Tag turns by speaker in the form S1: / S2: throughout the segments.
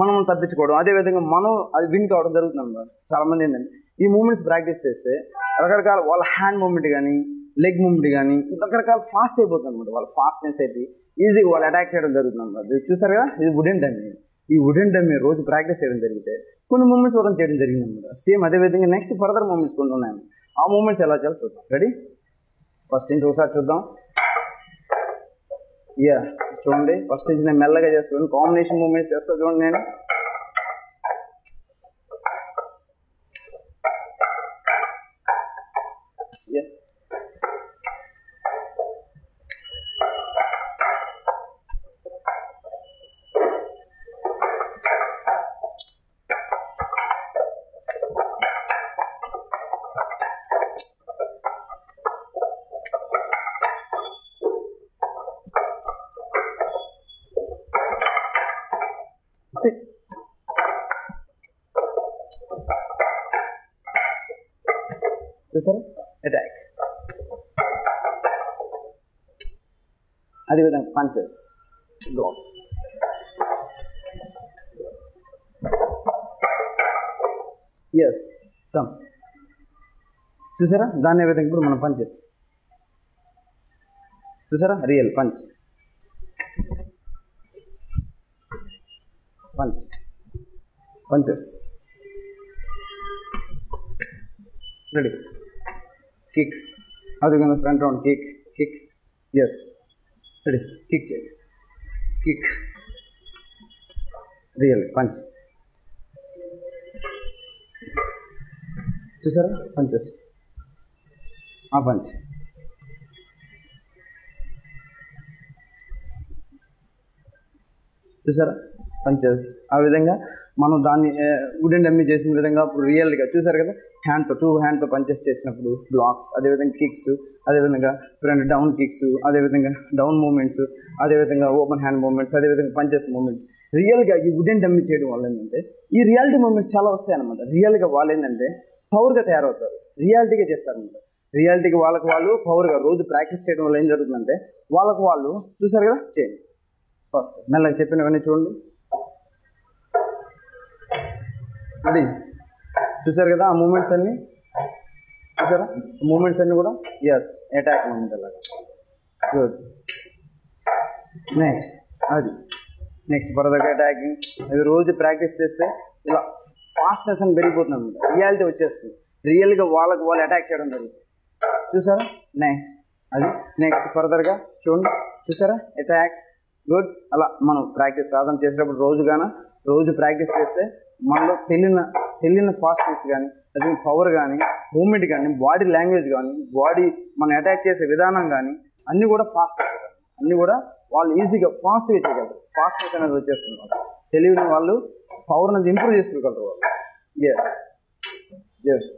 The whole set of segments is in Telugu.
S1: మనం తప్పించుకోవడం, అదేవిధంగా మనం అది విన్ కావడం జరుగుతుంది అన్నమాట. చాలామంది ఏంటంటే ఈ మూమెంట్స్ ప్రాక్టీస్ చేస్తే రకరకాల వాళ్ళ హ్యాండ్ మూమెంట్ కానీ లెగ్ మూమెంట్ కానీ రకరకాల ఫాస్ట్ అయిపోతుంది అనమాట. వాళ్ళ ఫాస్ట్నెస్ అయిపోయి ఈజీగా వాళ్ళు అటాక్ చేయడం జరుగుతుంది అనమాట. ఇది చూసారు కదా, ఇది వుడెన్ డమ్మీ. ఈ వుడెన్ డమ్మీ రోజు ప్రాక్టీస్ చేయడం జరిగితే కొన్ని మూమెంట్స్ వరకు చేయడం జరిగింది అనమాట. సేమ్ అదేవిధంగా నెక్స్ట్ ఫర్దర్ మూమెంట్స్ కొన్ని ఉన్నాయి. ఆ మూమెంట్స్ ఎలా చేయాలో చూద్దాం. రెడీ? ఫస్ట్ నుంచి ఒకసారి చూద్దాం. చూడండి, ఫస్ట్ నుంచి నేను మెల్లగా చేస్తాను, కాంబినేషన్ మూమెంట్స్ చేస్తాను. చూడండి, నేను చూసారా, అటాక్. అదేవిధంగా పంచెస్, బ్లాక్. Yes, come. చూసారా, దాని విధంగా ఇప్పుడు మనం పంచెస్ చూసారా, real punch, punch, punches. Ready? Kick, అదేవిధంగా front round kick, kick. Yes, ready? Kick చేయండి, కిక్, రియల్ పంచ్. చూసారా, పంచెస్, ఆ పంచ్. చూసారా, పంచెస్. ఆ విధంగా మనం దాన్ని వుడెన్ డమ్మీ చేసిన విధంగా ఇప్పుడు రియల్గా చూసారు కదా, టూ హ్యాండ్తో పంచెస్ చేసినప్పుడు బ్లాక్స్, అదేవిధంగా కిక్స్, అదేవిధంగా ఫ్రంట్ డౌన్ కిక్స్, అదేవిధంగా డౌన్ మూమెంట్స్, అదేవిధంగా ఓపెన్ హ్యాండ్ మూమెంట్స్, అదేవిధంగా పంచెస్ మూమెంట్. రియల్గా ఈ వుడెన్ డమ్మీ చేయడం వల్ల ఏంటంటే ఈ రియాలిటీ మూమెంట్స్ చాలా వస్తాయి అనమాట. రియల్గా వాళ్ళు ఏంటంటే పవర్గా తయారవుతారు, రియాలిటీగా చేస్తారనమాట. రియాలిటీకి వాళ్ళకి వాళ్ళు పవర్గా రోజు ప్రాక్టీస్ చేయడం వల్ల ఏం జరుగుతుందంటే వాళ్ళకు వాళ్ళు చూసారు కదా, చేయండి. ఫస్ట్ మెల్లగా చెప్పినవన్నీ చూడండి. అది చూసారు కదా, ఆ మూమెంట్స్ అన్నీ చూసారా, మూమెంట్స్ అన్నీ కూడా. ఎస్, అటాక్ మూమెంట్ అలాగా. గుడ్. నెక్స్ట్ అది నెక్స్ట్ ఫర్దర్గా అటాకింగ్. అది రోజు ప్రాక్టీస్ చేస్తే ఇలా ఫాస్ట్నెస్ అని పెరిగిపోతుంది అనమాట. రియాలిటీ వచ్చేస్తుంది, రియల్గా వాళ్ళకి వాళ్ళు అటాక్ చేయడం జరుగుతుంది. చూసారా, నెక్స్ట్ అది నెక్స్ట్ ఫర్దర్గా చూడండి. చూసారా, అటాక్. గుడ్. అలా మనం ప్రాక్టీస్ సాధన చేసేటప్పుడు రోజు ప్రాక్టీస్ చేస్తే మనలో తెలియని ఫాస్ట్నెస్ కానీ, అది పవర్ కానీ, మూమెంట్ కానీ, బాడీ లాంగ్వేజ్ కానీ, బాడీ మనం అటాక్ చేసే విధానం కానీ అన్నీ కూడా ఫాస్ట్ అవుతారు. అన్నీ కూడా వాళ్ళు ఈజీగా ఫాస్ట్గా చేయగలరు. ఫాస్ట్నెస్ అనేది వచ్చేస్తుంది వాళ్ళు. తెలియని వాళ్ళు పవర్ అనేది ఇంప్రూవ్ చేసుకోగలరు వాళ్ళు. ఎస్,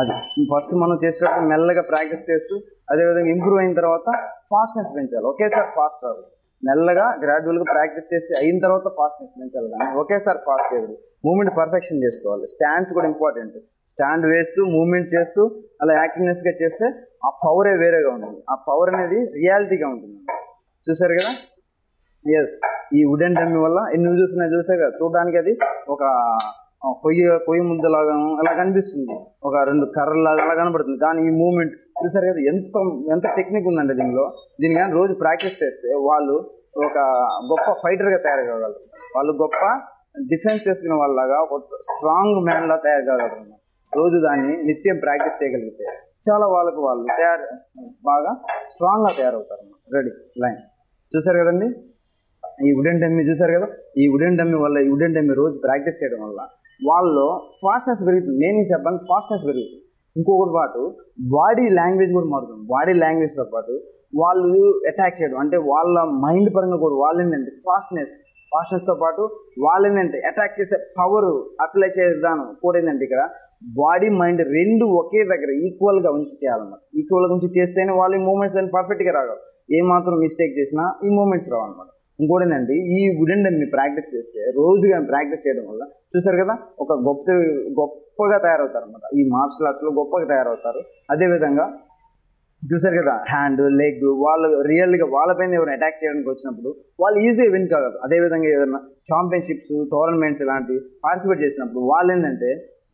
S1: అది ఫస్ట్ మనం చేసేటప్పుడు మెల్లగా ప్రాక్టీస్ చేస్తూ అదేవిధంగా ఇంప్రూవ్ అయిన తర్వాత ఫాస్ట్నెస్ పెంచాలి. ఒకేసారి ఫాస్ట్ రాదు, మెల్లగా గ్రాడ్యువల్గా ప్రాక్టీస్ చేసి అయిన తర్వాత ఫాస్ట్నెస్ పెంచాలి. కానీ ఒకేసారి ఫాస్ట్ చేయదు. మూమెంట్ పర్ఫెక్షన్ చేసుకోవాలి. స్టాండ్స్ కూడా ఇంపార్టెంట్. స్టాండ్ వేస్తూ మూమెంట్ చేస్తూ అలా యాక్టివ్నెస్గా చేస్తే ఆ పవరే వేరేగా ఉంటుంది. ఆ పవర్ అనేది రియాలిటీగా ఉంటుంది. చూసారు కదా. ఎస్, ఈ వుడెన్ డమ్మీ వల్ల ఎన్ని యూజెస్ ఉన్నాయో చూసారు కదా. చూడడానికి అది ఒక పొయ్యి ముద్దలాగా అలా కనిపిస్తుంది, ఒక 2 కర్రలాగా అలా కనబడుతుంది. కానీ ఈ మూమెంట్ చూసారు కదా, ఎంత టెక్నిక్ ఉందండి దీనిలో. దీని కానీ రోజు ప్రాక్టీస్ చేస్తే వాళ్ళు ఒక గొప్ప ఫైటర్గా తయారు కాగలరు. వాళ్ళు గొప్ప డిఫెన్స్ చేసుకునే వాళ్ళలాగా ఒక స్ట్రాంగ్ మ్యాన్లా తయారు కాగలరు. రోజు దాన్ని నిత్యం ప్రాక్టీస్ చేయగలిగితే చాలా వాళ్ళు బాగా స్ట్రాంగ్గా తయారవుతారు. రెడీ? లైన్. చూసారు కదండి, ఈ వుడెన్ డమ్మీ చూసారు కదా. ఈ వుడెన్ డమ్మీ రోజు ప్రాక్టీస్ చేయడం వల్ల వాళ్ళు ఫాస్ట్నెస్ పెరుగుతుంది. నేను చెప్పాను, ఫాస్ట్నెస్ పెరుగుతుంది. ఇంకొకటి పాటు బాడీ లాంగ్వేజ్ కూడా మారుతుంది. బాడీ లాంగ్వేజ్తో పాటు వాళ్ళు అటాక్ చేయడం అంటే వాళ్ళ మైండ్ పరంగా కూడా వాళ్ళు ఏంటంటే ఫాస్ట్నెస్తో పాటు వాళ్ళు ఏంటంటే అటాక్ చేసే పవర్ అప్లై చేసే విధానం కూడా ఏంటంటే ఇక్కడ బాడీ మైండ్ 2 ఒకే దగ్గర ఈక్వల్గా ఉంచి చేయాలన్నమాట. ఈక్వల్గా ఉంచి చేస్తేనే వాళ్ళు ఈ మూమెంట్స్ అని పర్ఫెక్ట్గా రాగలరు. ఏమాత్రం మిస్టేక్ చేసినా ఈ మూమెంట్స్ రావన్నమాట. ఇంకోటి ఏంటంటే ఈ వుడెన్ డమ్మీ ప్రాక్టీస్ చేస్తే రోజుగా ప్రాక్టీస్ చేయడం వల్ల చూసారు కదా, ఒక గొప్పగా తయారవుతారు అనమాట. ఈ మార్షల్ ఆర్ట్స్లో గొప్పగా తయారవుతారు. అదేవిధంగా చూసారు కదా, హ్యాండ్, లెగ్, వాళ్ళు రియల్గా వాళ్ళపైన ఎవరైనా అటాక్ చేయడానికి వచ్చినప్పుడు వాళ్ళు ఈజీగా విన్ కాగలరు. అదేవిధంగా ఏదైనా ఛాంపియన్షిప్స్, టోర్నమెంట్స్ ఇలాంటి పార్టిసిపేట్ చేసినప్పుడు వాళ్ళు ఏంటంటే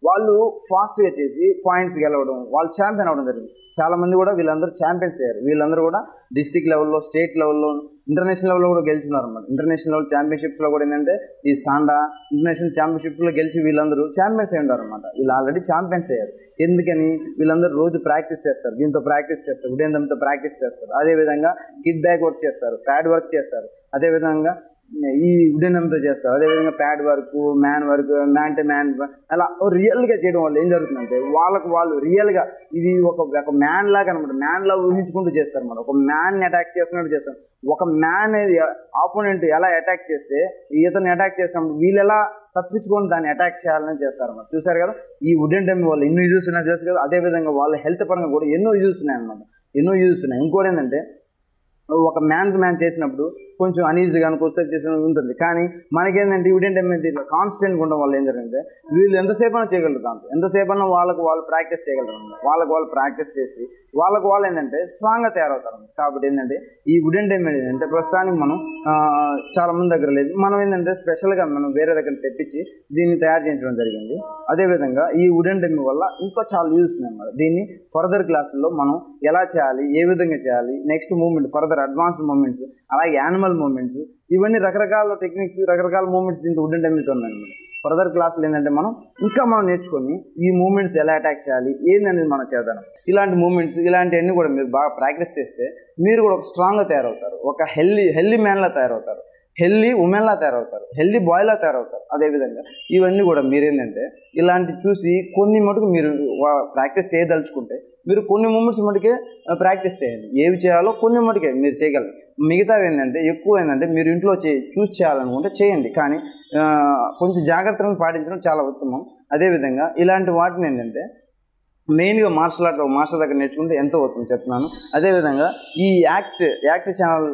S1: వాళ్ళు ఫాస్ట్గా చేసి పాయింట్స్ గెలవడం, వాళ్ళు ఛాంపియన్ అవ్వడం జరిగింది. చాలామంది కూడా వీళ్ళందరూ ఛాంపియన్స్ అయ్యారు. వీళ్ళందరూ కూడా డిస్ట్రిక్ట్ లెవెల్లో, స్టేట్ లెవెల్లో, ఇంటర్నేషనల్ లెవెల్లో కూడా గెలుచున్నారు అన్నమాట. ఇంటర్నేషనల్ లెవెల్ ఛాంపియన్షిప్స్లో కూడా ఏంటంటే ఈ సాండా ఇంటర్నేషనల్ ఛాంపియన్షిప్స్లో గెలిచి వీళ్ళందరూ ఛాంపియన్స్ అయి ఉంటారు అనమాట. వీళ్ళు ఆల్రెడీ ఛాంపియన్స్ అయ్యారు. ఎందుకని? వీళ్ళందరూ రోజు ప్రాక్టీస్ చేస్తారు, దీంతో ప్రాక్టీస్ చేస్తారు, ఉదయంతో ప్రాక్టీస్ చేస్తారు. అదేవిధంగా కిడ్ బ్యాగ్ వర్క్ చేస్తారు, ప్యాడ్ వర్క్ చేస్తారు, అదేవిధంగా ఈ ఉడెనంతో చేస్తారు, అదేవిధంగా pad work, man work, man to man అలా రియల్గా చేయడం వల్ల ఏం జరుగుతుందంటే వాళ్ళకు వాళ్ళు రియల్గా ఇది ఒక మ్యాన్ లాగా అనమాట. మ్యాన్ లాగా ఊహించుకుంటూ చేస్తారు అన్నమాట. ఒక మ్యాన్ని అటాక్ చేస్తున్నట్టు చేస్తారు. ఒక మ్యాన్ ఆపోనెంట్ ఎలా అటాక్ చేస్తే ఇతన్ని అటాక్ చేసినప్పుడు వీళ్ళు ఎలా తప్పించుకొని దాన్ని అటాక్ చేయాలని చేస్తారన్నమాట. చూసారు కదా, ఈ వుడెన్ డమ్మీ వాళ్ళు ఎన్నో యూజెస్ ఉన్నాయి తెలుసు కదా. అదేవిధంగా వాళ్ళ హెల్త్ పరంగా కూడా ఎన్నో యూజెస్ ఉన్నాయి అనమాట. ఎన్నో యూజెస్ ఉన్నాయి. ఇంకోటి ఏంటంటే ఒక మ్యాన్కి మ్యాన్ చేసినప్పుడు కొంచెం అనీజీగా కొద్దిసేపు చేసిన ఉంటుంది. కానీ మనకేంటంటే వుడెన్ డమ్మీ దీంట్లో కాన్స్టెంట్గా ఉండడం వల్ల ఏం జరిగిందంటే వీళ్ళు ఎంతసేపు అయినా చేయగలరు. దాంట్లో ఎంతసేపు అయినా వాళ్ళకు వాళ్ళు ప్రాక్టీస్ చేయగలరు. వాళ్ళకు వాళ్ళు ప్రాక్టీస్ చేసి వాళ్ళకు వాళ్ళు ఏంటంటే స్ట్రాంగ్గా తయారవుతారు. కాబట్టి ఏంటంటే ఈ వుడెన్ డమ్మీ ఏంటంటే ప్రస్తుతానికి మనం చాలా మంది దగ్గర లేదు. మనం ఏంటంటే స్పెషల్గా మనం వేరే దగ్గర తెప్పించి దీన్ని తయారు చేయించడం జరిగింది. అదేవిధంగా ఈ వుడెన్ డమ్మీ వల్ల ఇంకా చాలా యూజ్ ఉన్నాయి అన్నమాట. దీన్ని ఫర్దర్ క్లాసుల్లో మనం ఎలా చేయాలి, ఏ విధంగా చేయాలి, next moment, further advanced moments, అలాగే యానిమల్ మూమెంట్స్, ఇవన్నీ రకరకాల టెక్నిక్స్, రకరకాల మూమెంట్స్ దీంతో వుడెన్ డమ్మీతో ఉన్నాయన్నమాట. ఫర్దర్ క్లాసులు ఏంటంటే మనం నేర్చుకొని ఈ మూమెంట్స్ ఎలా అటాక్ చేయాలి ఏందనేది మనం చేద్దాం. ఇలాంటి మూమెంట్స్ ఇలాంటివన్నీ కూడా మీరు బాగా ప్రాక్టీస్ చేస్తే మీరు కూడా ఒక స్ట్రాంగ్గా తయారవుతారు, ఒక హెల్దీ మ్యాన్లా తయారవుతారు, హెల్దీ ఉమెన్లా తయారవుతారు, హెల్దీ బాయ్లా తయారవుతారు. అదేవిధంగా ఇవన్నీ కూడా మీరేంటంటే ఇలాంటి చూసి కొన్ని మటుకు మీరు ప్రాక్టీస్ చేయదలుచుకుంటే మీరు కొన్ని మూమెంట్స్ మటుకే ప్రాక్టీస్ చేయండి. ఏవి చేయాలో కొన్ని మటుకే మీరు చేయగలరు. మిగతావి ఏంటంటే ఎక్కువ ఏంటంటే మీరు ఇంట్లో చూస్ చేయాలనుకుంటే చేయండి. కానీ కొంచెం జాగ్రత్తలను పాటించడం చాలా ఉత్తమం. అదేవిధంగా ఇలాంటి వాటిని ఏంటంటే మెయిన్గా మార్షల్ ఆర్ట్స్ మాస్టర్ దగ్గర నేర్చుకుంటే ఎంతో అవుతుంది చెప్తున్నాను. అదేవిధంగా ఈ యాక్ట్ ఛానల్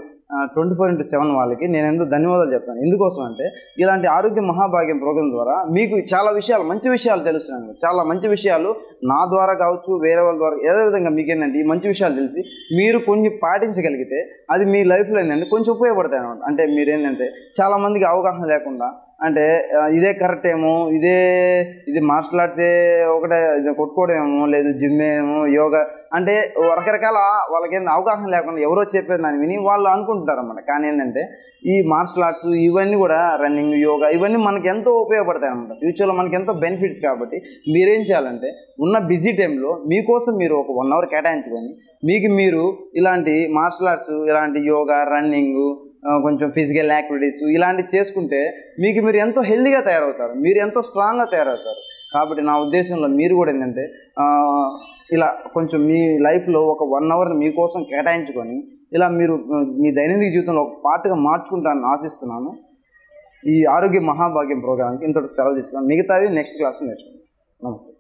S1: 24/7 వాళ్ళకి నేను ఎంతో ధన్యవాదాలు చెప్తాను. ఎందుకోసం అంటే ఇలాంటి ఆరోగ్య మహాభాగ్యం ప్రోగ్రాం ద్వారా మీకు చాలా విషయాలు, మంచి విషయాలు తెలుస్తున్నాయి. చాలా మంచి విషయాలు నా ద్వారా కావచ్చు, వేరే వాళ్ళ ద్వారా, ఏదో విధంగా మీకు ఏంటంటే ఈ మంచి విషయాలు తెలిసి మీరు కొన్ని పాటించగలిగితే అది మీ లైఫ్లో ఏంటంటే కొంచెం ఉపయోగపడతాయి అన్నమాట. అంటే మీరు ఏంటంటే చాలామందికి అవగాహన లేకుండా అంటే ఇదే కరెక్ట్ ఏమో, ఇది మార్షల్ ఆర్ట్సే ఒకటే కొట్టుకోవడం ఏమో, లేదు జిమ్ ఏమో, యోగా అంటే రకరకాల వాళ్ళకేంటి అవగాహన లేకుండా ఎవరో చెప్పేది దాన్ని విని వాళ్ళు అనుకుంటుంటారు అన్నమాట. కానీ ఏంటంటే ఈ మార్షల్ ఆర్ట్స్ ఇవన్నీ కూడా రన్నింగ్, యోగా ఇవన్నీ మనకి ఎంతో ఉపయోగపడతాయి అన్నమాట. ఫ్యూచర్లో మనకి ఎంతో బెనిఫిట్స్. కాబట్టి మీరేం చేయాలంటే ఉన్న బిజీ టైంలో మీకోసం మీరు ఒక 1 hour కేటాయించుకొని మీరు ఇలాంటి మార్షల్ ఆర్ట్స్, ఇలాంటి యోగా, రన్నింగ్, కొంచెం ఫిజికల్ యాక్టివిటీస్ ఇలాంటివి చేసుకుంటే మీరు ఎంతో హెల్తీగా తయారవుతారు, మీరు ఎంతో స్ట్రాంగ్గా తయారవుతారు. కాబట్టి నా ఉద్దేశంలో మీరు కూడా ఏంటంటే ఇలా కొంచెం మీ లైఫ్లో ఒక 1 hour మీకోసం కేటాయించుకొని ఇలా మీరు మీ దైనందిక జీవితంలో ఒక పార్ట్గా మార్చుకుంటానని ఆశిస్తున్నాను. ఈ ఆరోగ్య మహాభాగ్యం ప్రోగ్రామ్కి ఇంతటి సెలవు తీసుకున్నాను. మిగతావి నెక్స్ట్ క్లాస్లో నేర్చుకుంటాను. నమస్తే.